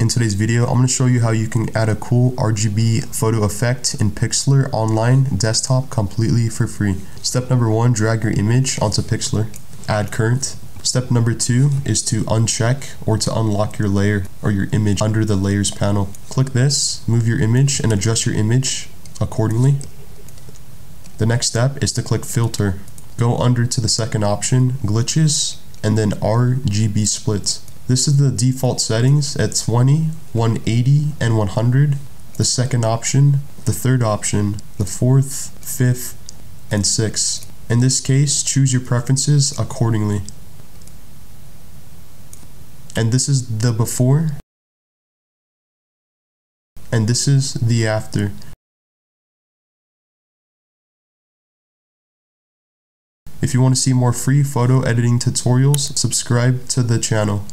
In today's video, I'm going to show you how you can add a cool RGB photo effect in Pixlr online desktop completely for free. Step number 1, drag your image onto Pixlr. Add current. Step number 2 is to uncheck or to unlock your layer or your image under the layers panel. Click this, move your image and adjust your image accordingly. The next step is to click filter. Go under to the second option, glitches, and then RGB split. This is the default settings at 20, 180, and 100. The second option, the third option, the fourth, fifth, and sixth. In this case, choose your preferences accordingly. And this is the before, and this is the after. If you want to see more free photo editing tutorials, subscribe to the channel.